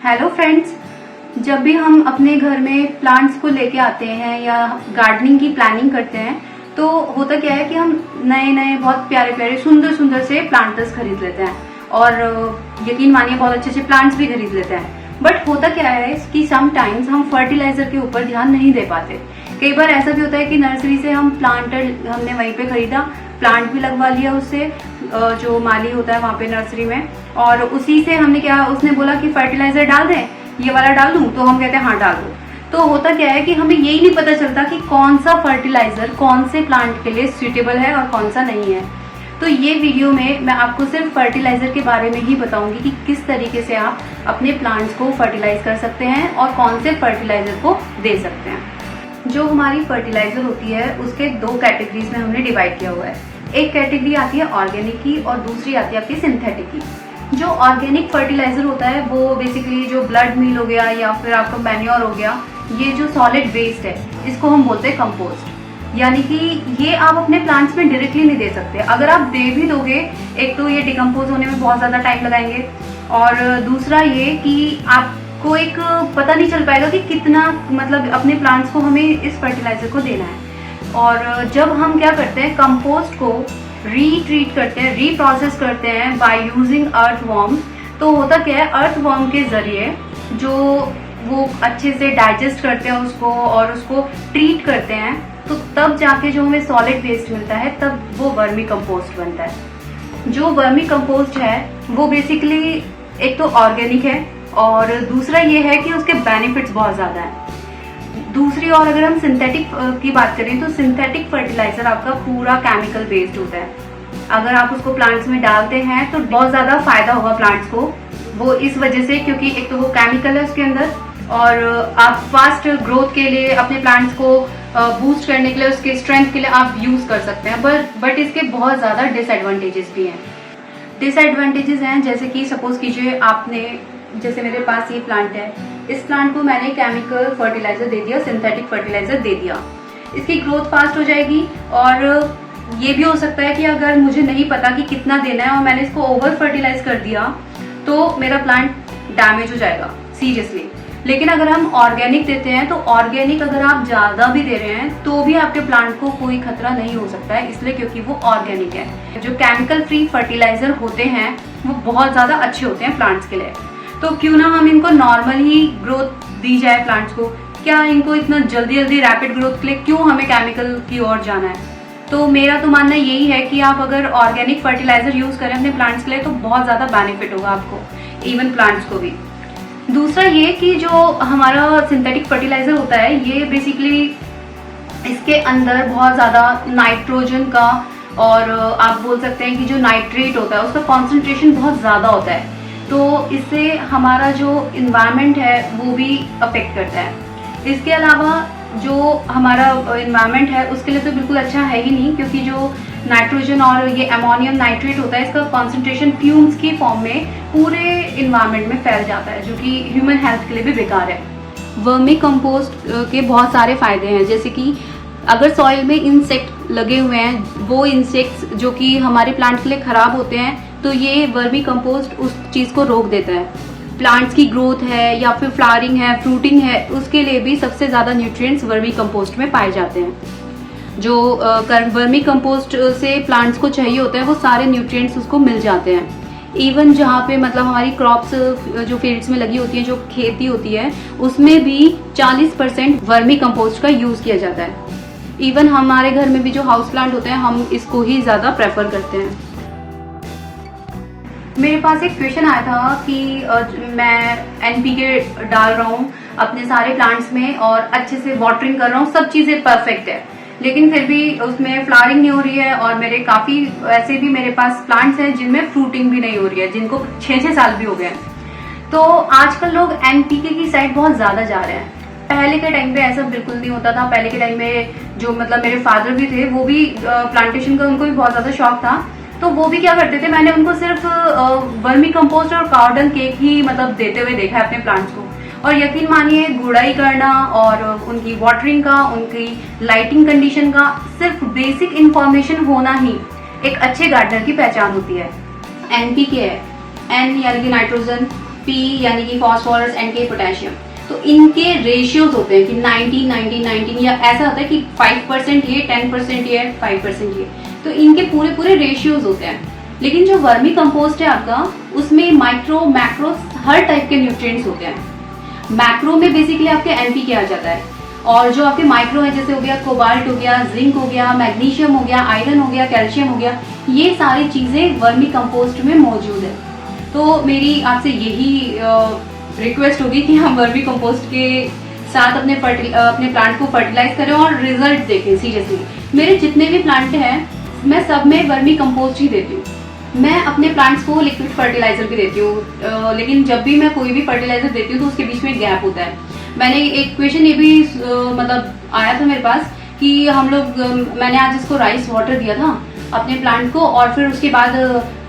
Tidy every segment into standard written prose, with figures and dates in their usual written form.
Hello friends, जब भी हम अपने घर में प्लांट्स को लेके आते हैं या गार्डनिंग की प्लानिंग करते हैं तो होता क्या है कि हम नए नए बहुत प्यारे प्यारे सुंदर सुंदर से प्लांटर्स खरीद लेते हैं और यकीन मानिए बहुत अच्छे अच्छे प्लांट्स भी खरीद लेते हैं। बट होता क्या है कि समटाइम्स हम फर्टिलाइजर के ऊपर ध्यान नहीं दे पाते। कई बार ऐसा भी होता है कि नर्सरी से हम प्लांटर हमने वहीं पे खरीदा, प्लांट भी लगवा लिया उससे, जो माली होता है वहाँ पे नर्सरी में, और उसी से हमने क्या, उसने बोला कि फर्टिलाइजर डाल दें, ये वाला डाल दूं, तो हम कहते हैं हाँ डाल दो। तो होता क्या है कि हमें यही नहीं पता चलता कि कौन सा फर्टिलाइजर कौन से प्लांट के लिए सूटेबल है और कौन सा नहीं है। तो ये वीडियो में मैं आपको सिर्फ फर्टिलाइजर के बारे में ही बताऊंगी कि किस तरीके से आप अपने प्लांट्स को फर्टिलाइज कर सकते हैं और कौन से फर्टिलाइजर को दे सकते हैं। जो हमारी फर्टिलाइजर होती है उसके दो कैटेगरीज में हमने डिवाइड किया हुआ है। एक कैटेगरी आती है ऑर्गेनिक की और दूसरी आती है आपकी सिंथेटिक की। जो ऑर्गेनिक फर्टिलाइजर होता है वो बेसिकली जो ब्लड मील हो गया या फिर आपका मैन्योर हो गया, ये जो सॉलिड वेस्ट है इसको हम बोलते हैं कंपोस्ट। यानी कि ये आप अपने प्लांट्स में डायरेक्टली नहीं दे सकते। अगर आप दे भी दोगे, एक तो ये डिकम्पोज होने में बहुत ज्यादा टाइम लगाएंगे और दूसरा ये कि आपको एक पता नहीं चल पाएगा कि कितना मतलब अपने प्लांट्स को हमें इस फर्टिलाइजर को देना है। और जब हम क्या करते हैं, कंपोस्ट को रीट्रीट करते हैं, रीप्रोसेस करते हैं बाय यूजिंग अर्थवर्म, तो होता क्या है, अर्थवर्म के जरिए जो वो अच्छे से डाइजेस्ट करते हैं उसको और उसको ट्रीट करते हैं, तो तब जाके जो हमें सॉलिड वेस्ट मिलता है तब वो वर्मी कंपोस्ट बनता है। जो वर्मी कंपोस्ट है वो बेसिकली एक तो ऑर्गेनिक है और दूसरा ये है कि उसके बेनिफिट्स बहुत ज्यादा हैं। दूसरी और अगर हम सिंथेटिक की बात करें तो सिंथेटिक फर्टिलाइजर आपका पूरा केमिकल बेस्ड होता है। अगर आप उसको प्लांट्स में डालते हैं तो बहुत ज्यादा फायदा होगा प्लांट्स को, वो इस वजह से क्योंकि एक तो वो केमिकल है उसके अंदर और आप फास्ट ग्रोथ के लिए अपने प्लांट्स को बूस्ट करने के लिए, उसके स्ट्रेंथ के लिए आप यूज कर सकते हैं। बट इसके बहुत ज्यादा डिसएडवांटेजेस भी हैं। डिसएडवांटेजेस हैं जैसे कि सपोज कीजिए आपने, जैसे मेरे पास ये प्लांट है, इस प्लांट को मैंने केमिकल फर्टिलाइजर दे दिया, सिंथेटिक फर्टिलाइजर दे दिया, इसकी ग्रोथ फास्ट हो जाएगी। और ये भी हो सकता है कि अगर मुझे नहीं पता कि कितना देना है और मैंने इसको ओवर फर्टिलाइज कर दिया तो मेरा प्लांट डैमेज हो जाएगा सीरियसली। लेकिन अगर हम ऑर्गेनिक देते हैं तो ऑर्गेनिक अगर आप ज्यादा भी दे रहे हैं तो भी आपके प्लांट को कोई खतरा नहीं हो सकता है, इसलिए क्योंकि वो ऑर्गेनिक है। जो केमिकल फ्री फर्टिलाइजर होते हैं वो बहुत ज्यादा अच्छे होते हैं प्लांट्स के लिए। तो क्यों ना हम इनको नॉर्मल ही ग्रोथ दी जाए प्लांट्स को, क्या इनको इतना जल्दी जल्दी रैपिड ग्रोथ के लिए क्यों हमें केमिकल की ओर जाना है। तो मेरा तो मानना यही है कि आप अगर ऑर्गेनिक फर्टिलाइजर यूज करें अपने प्लांट्स के लिए तो बहुत ज्यादा बेनिफिट होगा आपको, इवन प्लांट्स को भी। दूसरा ये कि जो हमारा सिंथेटिक फर्टिलाइजर होता है ये बेसिकली इसके अंदर बहुत ज्यादा नाइट्रोजन का और आप बोल सकते हैं कि जो नाइट्रेट होता है उसका कॉन्सेंट्रेशन बहुत ज्यादा होता है, तो इससे हमारा जो इन्वायरमेंट है वो भी अफेक्ट करता है। इसके अलावा जो हमारा इन्वायरमेंट है उसके लिए तो बिल्कुल अच्छा है ही नहीं, क्योंकि जो नाइट्रोजन और ये अमोनियम नाइट्रेट होता है इसका कॉन्सेंट्रेशन फ्यूम्स की फॉर्म में पूरे इन्वायरमेंट में फैल जाता है, जो कि ह्यूमन हेल्थ के लिए भी बेकार है। वर्मी कंपोस्ट के बहुत सारे फायदे हैं, जैसे कि अगर सॉइल में इंसेक्ट लगे हुए हैं, वो इंसेक्ट्स जो कि हमारे प्लांट के लिए खराब होते हैं, तो ये वर्मी कंपोस्ट उस चीज को रोक देता है। प्लांट्स की ग्रोथ है या फिर फ्लावरिंग है, फ्रूटिंग है, उसके लिए भी सबसे ज्यादा न्यूट्रिएंट्स वर्मी कंपोस्ट में पाए जाते हैं। जो वर्मी कंपोस्ट से प्लांट्स को चाहिए होता है वो सारे न्यूट्रिएंट्स उसको मिल जाते हैं। इवन जहाँ पे मतलब हमारी क्रॉप्स जो फील्ड्स में लगी होती है, जो खेती होती है, उसमें भी 40% वर्मी कंपोस्ट का यूज किया जाता है। इवन हमारे घर में भी जो हाउस प्लांट होते हैं हम इसको ही ज्यादा प्रेफर करते हैं। मेरे पास एक क्वेश्चन आया था कि मैं एनपीके डाल रहा हूँ अपने सारे प्लांट्स में और अच्छे से वाटरिंग कर रहा हूँ, सब चीजें परफेक्ट है, लेकिन फिर भी उसमें फ्लावरिंग नहीं हो रही है और मेरे काफी ऐसे भी मेरे पास प्लांट्स हैं जिनमें फ्रूटिंग भी नहीं हो रही है, जिनको 6-6 साल भी हो गए हैं। तो आजकल लोग एनपीके की साइड बहुत ज्यादा जा रहे हैं। पहले के टाइम पे ऐसा बिल्कुल नहीं होता था। पहले के टाइम में जो मतलब मेरे फादर भी थे वो भी प्लांटेशन का उनको भी बहुत ज्यादा शौक था, तो वो भी क्या करते थे, मैंने उनको सिर्फ वर्मी कंपोस्ट और कार्डन केक ही मतलब देते हुए देखा है अपने प्लांट्स को। और यकीन मानिए गुड़ाई करना और उनकी वाटरिंग का, उनकी लाइटिंग कंडीशन का, सिर्फ बेसिक इंफॉर्मेशन होना ही एक अच्छे गार्डनर की पहचान होती है। एनपीके है, एन यानी कि नाइट्रोजन, पी यानी कि फॉस्फोरस, एनके, पोटेशियम, तो इनके रेशियोज होते हैं कि 19 19 19 या ऐसा होता है कि 5% ये, 10% ये, 5% ये, तो इनके पूरे पूरे रेशियोज होते हैं। लेकिन जो वर्मी कंपोस्ट है आपका, उसमें माइक्रो मैक्रो हर टाइप के न्यूट्रिएंट्स होते हैं। मैक्रो में बेसिकली आपके एनपीके आ जाता है, और जो आपके माइक्रो है जैसे हो गया कोबाल्ट हो गया, जिंक हो गया, मैग्नीशियम हो गया, आयरन हो गया, कैल्शियम हो गया, ये सारी चीजें वर्मी कंपोस्ट में मौजूद है। तो मेरी आपसे यही रिक्वेस्ट होगी कि हम वर्मी कंपोस्ट के साथ अपने प्लांट को फर्टिलाइज करें और रिजल्ट देखें। सीरियसली मेरे जितने भी प्लांट हैं मैं सब में वर्मी कंपोस्ट ही देती हूँ। मैं अपने प्लांट्स को लिक्विड फर्टिलाइजर भी देती हूँ, लेकिन जब भी मैं कोई भी फर्टिलाइजर देती हूँ तो उसके बीच में गैप होता है। मैंने एक क्वेश्चन ये भी मतलब आया था मेरे पास कि हम लोग मैंने आज इसको राइस वाटर दिया था अपने प्लांट को, और फिर उसके बाद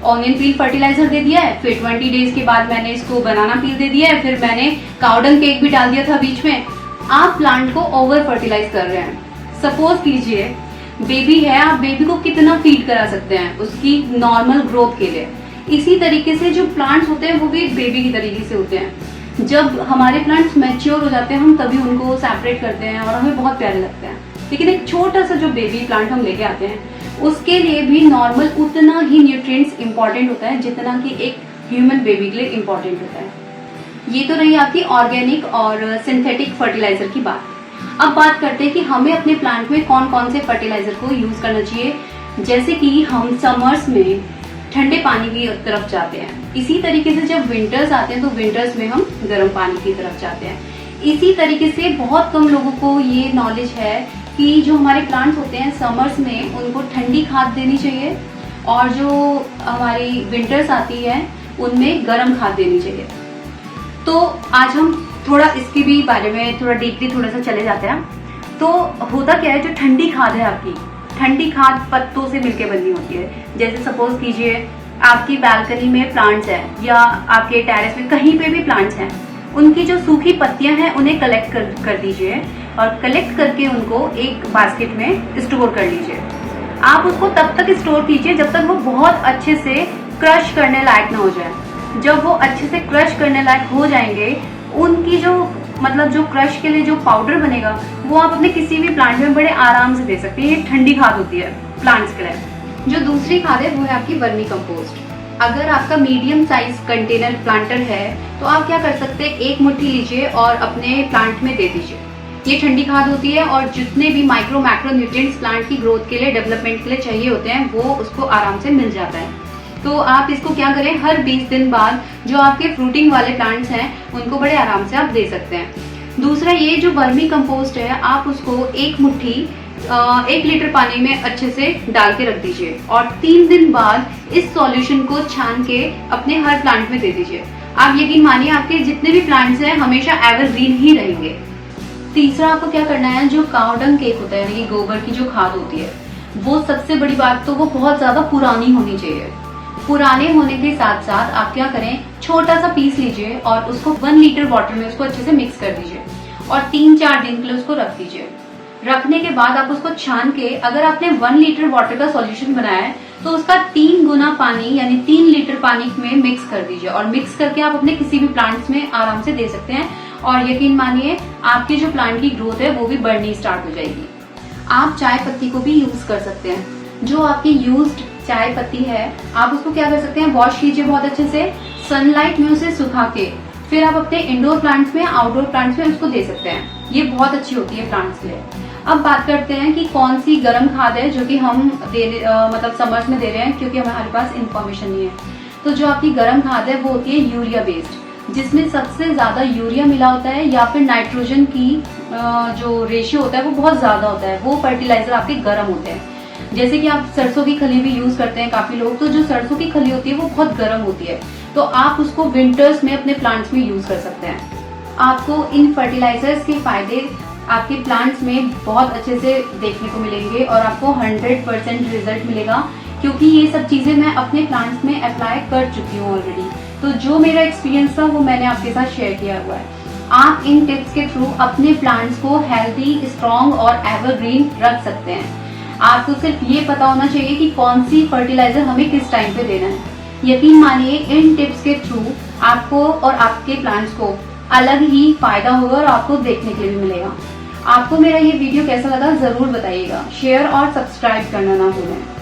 ऑनियन पील फर्टिलाइजर दे दिया है, फिर 20 डेज के बाद मैंने इसको बनाना पील दे दिया है, फिर मैंने काउडंग केक भी डाल दिया था बीच में। आप प्लांट को ओवर फर्टिलाइज कर रहे हैं। सपोज कीजिए बेबी है, आप बेबी को कितना फीड करा सकते हैं उसकी नॉर्मल ग्रोथ के लिए। इसी तरीके से जो प्लांट्स होते हैं वो भी बेबी की तरीके से होते हैं। जब हमारे प्लांट्स मैच्योर हो जाते हैं हम तभी उनको सेपरेट करते हैं और हमें बहुत प्यारे लगते हैं। लेकिन एक छोटा सा जो बेबी प्लांट हम लेके आते हैं उसके लिए भी नॉर्मल उतना ही न्यूट्रिएंट्स इंपॉर्टेंट होता है जितना कि एक ह्यूमन बेबी के लिए इंपॉर्टेंट होता है। ये तो रही आपकी ऑर्गेनिक और सिंथेटिक फर्टिलाइजर की बात। अब बात करते हैं कि हमें अपने प्लांट में कौन कौन से फर्टिलाइजर को यूज करना चाहिए। जैसे कि हम समर्स में ठंडे पानी की तरफ जाते हैं, इसी तरीके से जब विंटर्स आते हैं तो विंटर्स में हम गर्म पानी की तरफ जाते हैं। इसी तरीके से बहुत कम लोगों को ये नॉलेज है कि जो हमारे प्लांट्स होते हैं समर्स में उनको ठंडी खाद देनी चाहिए, और जो हमारी विंटर्स आती है उनमें गर्म खाद देनी चाहिए। तो आज हम थोड़ा इसके भी बारे में थोड़ा डीपली थोड़ा सा चले जाते हैं। तो होता क्या है, जो ठंडी खाद है आपकी, ठंडी खाद पत्तों से मिलकर बनी होती है। जैसे सपोज कीजिए आपकी बालकनी में प्लांट्स हैं या आपके टेरेस में कहीं पे भी प्लांट्स हैं, उनकी जो सूखी पत्तियां हैं उन्हें कलेक्ट कर दीजिए और कलेक्ट करके उनको एक बास्केट में स्टोर कर लीजिए। आप उसको तब तक स्टोर कीजिए जब तक वो बहुत अच्छे से क्रश करने लायक ना हो जाए। जब वो अच्छे से क्रश करने लायक हो जाएंगे, उनकी जो मतलब जो क्रश के लिए जो पाउडर बनेगा वो आप अपने किसी भी प्लांट में बड़े आराम से दे सकते हैं। ये ठंडी खाद होती है प्लांट्स के लिए। जो दूसरी खाद है वो है आपकी वर्मी कंपोस्ट। अगर आपका मीडियम साइज कंटेनर प्लांटर है तो आप क्या कर सकते हैं, एक मुट्ठी लीजिए और अपने प्लांट में दे दीजिए। ये ठंडी खाद होती है और जितने भी माइक्रो मैक्रो न्यूट्रिएंट्स प्लांट की ग्रोथ के लिए, डेवलपमेंट के लिए चाहिए होते हैं वो उसको आराम से मिल जाता है। तो आप इसको क्या करें, हर 20 दिन बाद जो आपके फ्रूटिंग वाले प्लांट्स हैं उनको बड़े आराम से आप दे सकते हैं। दूसरा, ये जो वर्मी कंपोस्ट है आप उसको एक मुट्ठी 1 लीटर पानी में अच्छे से डाल के रख दीजिए और 3 दिन बाद इस सॉल्यूशन को छान के अपने हर प्लांट में दे दीजिए। आप यकीन मानिए आपके जितने भी प्लांट्स हैं हमेशा एवरग्रीन ही रहेंगे। तीसरा, आपको क्या करना है, जो काउडंग केक होता है यानी कि गोबर की जो खाद होती है, वो सबसे बड़ी बात तो वो बहुत ज्यादा पुरानी होनी चाहिए। पुराने होने के साथ साथ आप क्या करें, छोटा सा पीस लीजिए और उसको 1 लीटर वाटर में उसको अच्छे से मिक्स कर दीजिए और 3-4 दिन के लिए उसको रख दीजिए। रखने के बाद आप उसको छान के, अगर आपने 1 लीटर वाटर का सॉल्यूशन बनाया है तो उसका 3 गुना पानी यानी 3 लीटर पानी में मिक्स कर दीजिए और मिक्स करके आप अपने किसी भी प्लांट्स में आराम से दे सकते हैं। और यकीन मानिए आपकी जो प्लांट की ग्रोथ है वो भी बढ़नी स्टार्ट हो जाएगी। आप चाय पत्ती को भी यूज कर सकते हैं। जो आपकी यूज्ड चाय पत्ती है आप उसको क्या कर सकते हैं, वॉश कीजिए बहुत अच्छे से, सनलाइट में उसे सुखा के फिर आप अपने इंडोर प्लांट्स में, आउटडोर प्लांट्स में उसको दे सकते हैं। ये बहुत अच्छी होती है प्लांट्स के लिए। अब बात करते हैं कि कौन सी गर्म खाद है जो कि हम मतलब समर्स में दे रहे हैं, क्योंकि हमारे पास इंफॉर्मेशन नहीं है। तो जो आपकी गर्म खाद है वो होती है यूरिया बेस्ड, जिसमें सबसे ज्यादा यूरिया मिला होता है या फिर नाइट्रोजन की जो रेशियो होता है वो बहुत ज्यादा होता है। वो फर्टिलाइजर आपके गर्म होते हैं। जैसे कि आप सरसों की खली भी यूज करते हैं काफी लोग, तो जो सरसों की खली होती है वो बहुत गर्म होती है, तो आप उसको विंटर्स में अपने प्लांट्स में यूज कर सकते हैं। आपको इन फर्टिलाइजर्स के फायदे आपके प्लांट्स में बहुत अच्छे से देखने को मिलेंगे और आपको 100% रिजल्ट मिलेगा, क्योंकि ये सब चीजें मैं अपने प्लांट्स में अप्लाई कर चुकी हूँ ऑलरेडी। तो जो मेरा एक्सपीरियंस था वो मैंने आपके साथ शेयर किया हुआ है। आप इन टिप्स के थ्रू अपने प्लांट्स को हेल्दी, स्ट्रॉन्ग और एवरग्रीन रख सकते हैं। आपको सिर्फ ये पता होना चाहिए कि कौन सी फर्टिलाइजर हमें किस टाइम पे देना है। यकीन मानिए इन टिप्स के थ्रू आपको और आपके प्लांट्स को अलग ही फायदा होगा और आपको देखने के लिए भी मिलेगा। आपको मेरा ये वीडियो कैसा लगा जरूर बताइएगा, शेयर और सब्सक्राइब करना ना भूलें।